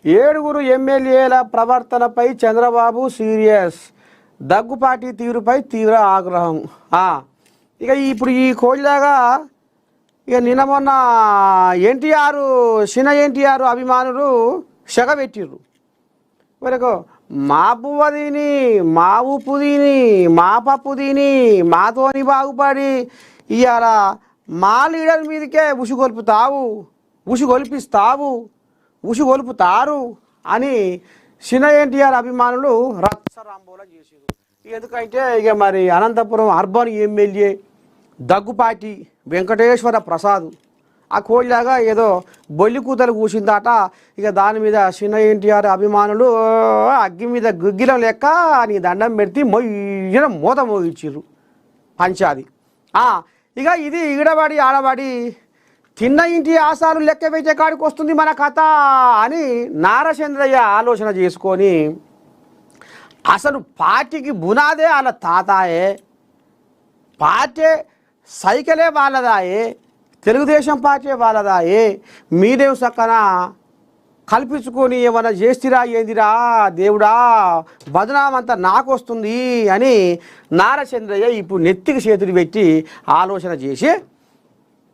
ఏడుగురు ఎమ్మెల్యేల ప్రవర్తనపై చంద్రబాబు సీరియస్, దగ్గుపాటి తీరుపై తీవ్ర ఆగ్రహం. ఇక ఇప్పుడు ఈ కోయిలాగా ఇక నిన్న మొన్న ఎన్టీఆర్ చిన్న ఎన్టీఆర్ అభిమానులు సెగ పెట్టిర్రు. వరకు మా పువ్వ తిని, మా ఉప్పు తిని, మా పప్పు తిని, మాతోని బాగుపడి ఇవాళ మా లీడర్ మీదకే ఉసుగొల్పుతారు అని చిన్న ఎన్టీఆర్ అభిమానులు రచ్చరాంబోలా చేసారు. ఎందుకంటే ఇక మరి అనంతపురం అర్బన్ ఎమ్మెల్యే దగ్గుపాటి వెంకటేశ్వర ప్రసాద్ ఆ కోళ్ళలాగా ఏదో బొల్లి కూతలు కూసిందాట. ఇక దాని మీద చిన్న ఎన్టీఆర్ అభిమానులు అగ్గి మీద గుగ్గిలం లెక్క నీ దండం పెడితే మొయ్యన మూత మోగించిర్రు పంచాది. ఇక ఇది ఈడబడి ఆడబడి తిన్న ఇంటి ఆశాలు లెక్క వేసే కాడికి వస్తుంది మన కథ అని నారచంద్రయ్య ఆలోచన చేసుకొని అసలు పార్టీకి బునాదే వాళ్ళ తాతాయే, పార్టీ సైకిలే వాళ్ళదాయే, తెలుగుదేశం పార్టీ వాళ్ళదాయే, మీరేం సక్కన కల్పించుకొని ఏమన్నా చేstiరా ఏందిరా దేవుడా బదనామంతా నాకు వస్తుంది అని నారచంద్రయ్య ఇప్పుడు నెత్తికి చేతులు పెట్టి ఆలోచన చేసి